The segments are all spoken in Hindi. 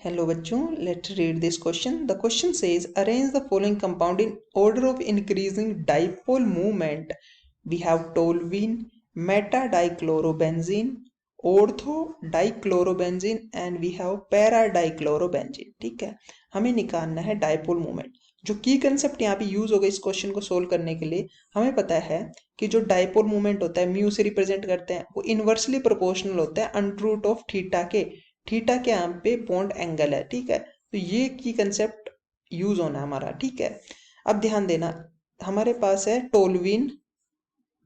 Hello बच्चों, let's read this question. The question says arrange the following compound in order of increasing dipole moment. We have toluene, meta-dichlorobenzene, ortho-dichlorobenzene and we have para-dichlorobenzene. ठीक है, हमें निकालना है डाइपोल मोमेंट. जो की कंसेप्ट यहाँ पे यूज होगा इस क्वेश्चन को सोल्व करने के लिए, हमें पता है कि जो डाइपोल मोमेंट होता है म्यू से रिप्रेजेंट करते हैं, वो इनवर्सली प्रोपोर्शनल होता है अंडर रूट ऑफ थीटा के. थीटा के यहाँ पे बॉन्ड एंगल है. ठीक है, तो ये की कंसेप्ट यूज होना है हमारा. ठीक है, अब ध्यान देना, हमारे पास है टोलुइन,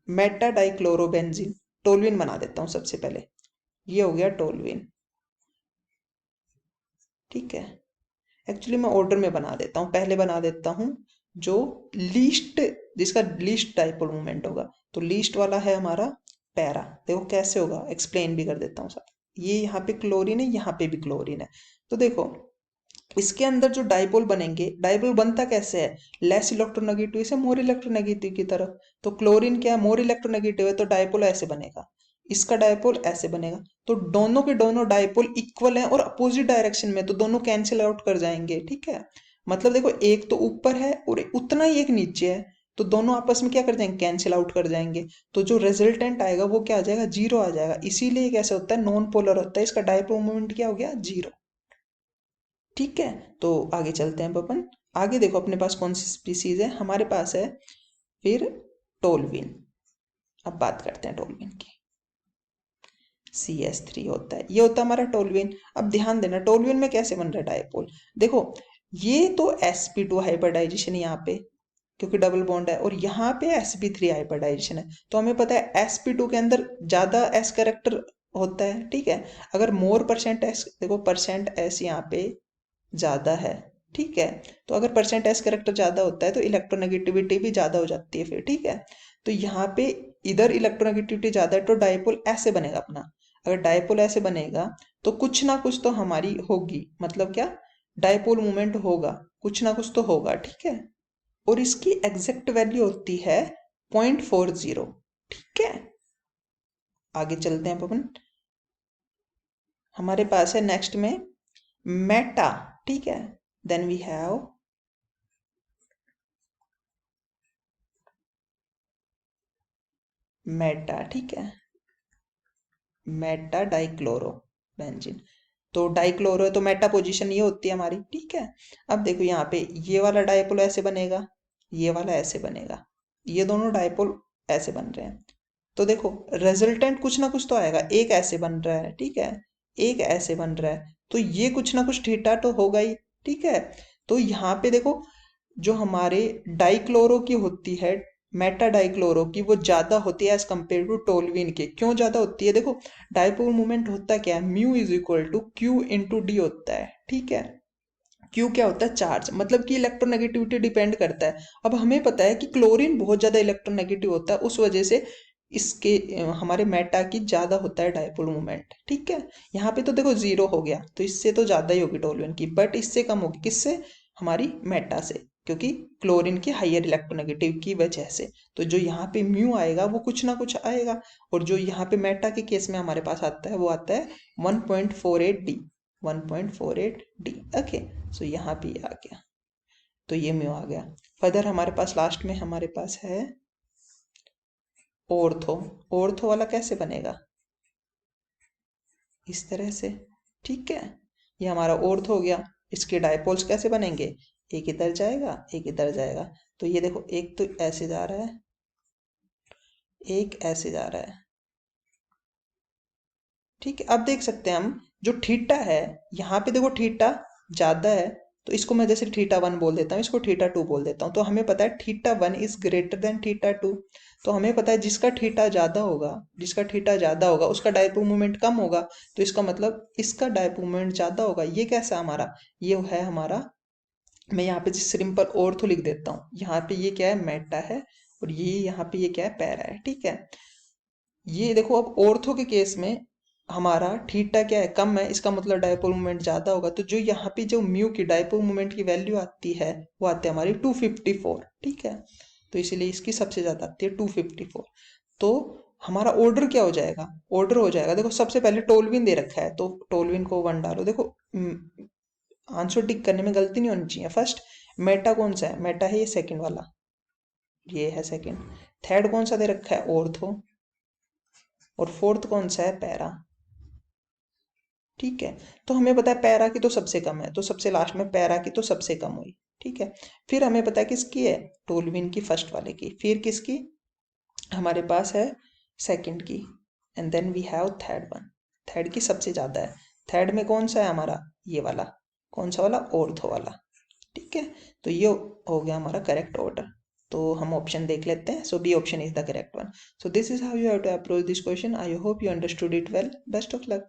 मेटा डाइक्लोरोबेंजीन. टोलुइन बना देता हूं सबसे पहले. ये हो गया टोलुइन. ठीक है, एक्चुअली मैं ऑर्डर में बना देता हूं. पहले बना देता हूं जो लीस्ट, जिसका लीस्ट डाइपोल मोमेंट होगा. तो लीस्ट वाला है हमारा पैरा. देखो कैसे होगा, एक्सप्लेन भी कर देता हूँ साथ. ये यहाँ पे क्लोरीन है, यहाँ पे भी क्लोरीन है. तो देखो इसके अंदर जो डाइपोल बनेंगे, डाइपोल बनता कैसे है, लेस इलेक्ट्रोनेगेटिव से मोर इलेक्ट्रोनेगेटिव की तरफ. तो क्लोरीन क्या है, मोर इलेक्ट्रोनेगेटिव है, तो डाइपोल ऐसे बनेगा. इसका डाइपोल ऐसे बनेगा. तो दोनों के दोनों डाइपोल इक्वल हैं और अपोजिट डायरेक्शन में, तो दोनों कैंसिल आउट कर जाएंगे. ठीक है, मतलब देखो एक तो ऊपर है और उतना ही एक नीचे है, तो दोनों आपस में क्या कर जाएंगे, कैंसिल आउट कर जाएंगे. तो जो रिजल्टेंट आएगा वो क्या आ जाएगा, जीरो आ जाएगा. इसीलिए कैसे होता है, नॉन पोलर होता है. इसका डाइपोल मोमेंट क्या हो गया, जीरो. ठीक है, तो आगे चलते हैं अपन. आगे देखो अपने पास कौन सी स्पीसीज है, हमारे पास है फिर टोलुइन. अब बात करते हैं टोलुइन की. CH3 होता है, ये होता है हमारा टोलुइन. अब ध्यान देना टोलुइन में कैसे बन रहा है डाइपोल. देखो ये तो sp2 हाइब्रिडाइजेशन यहाँ पे, क्योंकि डबल बॉन्ड है, और यहाँ पे sp3 हाइब्रिडाइजेशन है. तो हमें पता है sp2 के अंदर ज्यादा s कैरेक्टर होता है. ठीक है, अगर मोर परसेंट s, देखो परसेंट s यहाँ पे ज्यादा है. ठीक है, तो अगर परसेंट एस करेक्टर ज्यादा होता है तो इलेक्ट्रोनेगेटिविटी भी ज्यादा हो जाती है फिर. ठीक है, तो यहाँ पे इधर इलेक्ट्रोनेगेटिविटी ज्यादा है तो डाइपोल ऐसे बनेगा अपना. अगर डाइपोल ऐसे बनेगा तो कुछ ना कुछ तो हमारी होगी, मतलब क्या, डाइपोल मूवमेंट होगा, कुछ ना कुछ तो होगा. ठीक है, और इसकी एग्जैक्ट वैल्यू होती है 0.40. ठीक है, आगे चलते हैं अपन. हमारे पास है नेक्स्ट में मेटा. ठीक है, देन वी हैव मेटा. ठीक है, मेटा डाइक्लोरो बेंजीन. तो डाइक्लोरो है तो मेटा पोजीशन ये होती है हमारी. ठीक है, अब देखो यहाँ पे ये वाला डाइपोल ऐसे बनेगा, ये वाला ऐसे बनेगा, ये दोनों डाइपोल ऐसे बन रहे हैं. तो देखो रिजल्टेंट कुछ ना कुछ तो आएगा. एक ऐसे बन रहा है, ठीक है, एक ऐसे बन रहा है, तो ये कुछ ना कुछ थीटा तो होगा ही. ठीक है, तो यहाँ पे देखो जो हमारे डाइक्लोरो की होती है, मेटा डाइक्लोरो की, वो ज्यादा होती है एज कम्पेयर टू टोलुइन के. क्यों ज्यादा होती है, देखो डाइपोल मूवमेंट होता क्या है, mu is equal to Q into D होता है. ठीक है, क्यू क्या होता है, चार्ज, मतलब कि इलेक्ट्रोनेगेटिविटी डिपेंड करता है. अब हमें पता है कि क्लोरीन बहुत ज्यादा इलेक्ट्रोनेगेटिव होता है, उस वजह से इसके हमारे मेटा की ज्यादा होता है डाइपोल मूवमेंट. ठीक है, यहाँ पे तो देखो जीरो हो गया, तो इससे तो ज्यादा ही होगी टोलुइन की, बट इससे कम होगी. किससे, हमारी मेटा से, क्योंकि क्लोरीन की हाइयर इलेक्ट्रोनेगेटिव की वजह से. तो जो यहाँ पे म्यू आएगा वो कुछ ना कुछ आएगा, और जो यहाँ पे मेटा के केस में हमारे पास आता है वो आता है 1.48D. 1.48D. ओके, सो यहाँ पे आ गया, तो ये म्यू आ गया. फर्दर हमारे पास लास्ट में हमारे पास है ऑर्थो. ऑर्थो वाला कैसे बनेगा, इस तरह से. ठीक है, ये हमारा ऑर्थो हो गया. इसके डाइपोल्स कैसे बनेंगे, एक इधर जाएगा एक इधर जाएगा. तो ये देखो एक तो ऐसे जा रहा है, एक ऐसे जा रहा है. ठीक है, अब देख सकते हैं हम जो थीटा है, यहाँ पे देखो थीटा ज्यादा है, तो इसको मैं जैसे थीटा 1 बोल देता हूँ, इसको थीटा 2 बोल देता हूँ. तो हमें पता है theta 1 is greater than theta 2. तो हमें पता है जिसका थीटा ज्यादा होगा, जिसका थीटा ज्यादा होगा उसका डाइपोल मोमेंट कम होगा. तो इसका मतलब इसका डाइपोल मोमेंट ज्यादा होगा. ये कैसा हमारा, ये है हमारा, मैं यहाँ पे सिंपल ऑर्थो लिख देता हूँ. यहाँ पे ये क्या है, मेटा है, और ये यहाँ पे ये क्या है, पैरा है. ठीक है, ये देखो अब ऑर्थो के केस में हमारा थीटा क्या है, कम है, इसका मतलब डाइपोल मोमेंट ज्यादा होगा. तो जो यहाँ पे जो म्यू की डाइपोल मोमेंट की वैल्यू आती है वो आती है हमारी 254. ठीक है, तो इसीलिए इसकी सबसे ज्यादा आती है 254. तो हमारा ऑर्डर क्या हो जाएगा, ऑर्डर हो जाएगा, देखो सबसे पहले टोलविन दे रखा है तो टोलविन को 1 डालो. देखो आंसर टिक करने में गलती नहीं होनी चाहिए। फर्स्ट मेटा कौन सा है, मेटा है ये सेकंड वाला, ये है सेकंड। थर्ड कौन सा दे रखा है, ऑर्थो। और फोर्थ कौन सा है, पैरा। ठीक है, तो हमें पता है पैरा की तो सबसे कम है, तो सबसे लास्ट में पैरा की तो सबसे कम हुई। ठीक है, फिर हमें पता है किसकी है, टोल्विन की, फर्स्ट वाले की। फिर किसकी हमारे पास है, सेकंड की। And then we have third one, third की सबसे ज्यादा है। थर्ड में कौन सा है हमारा, ये वाला, कौन सा वाला, ऑर्थो वाला। ठीक है, तो ये हो गया हमारा करेक्ट ऑर्डर। तो हम ऑप्शन देख लेते हैं। So B option is the correct one. So this is how you have to approach this question. I hope you understood it well. Best of luck.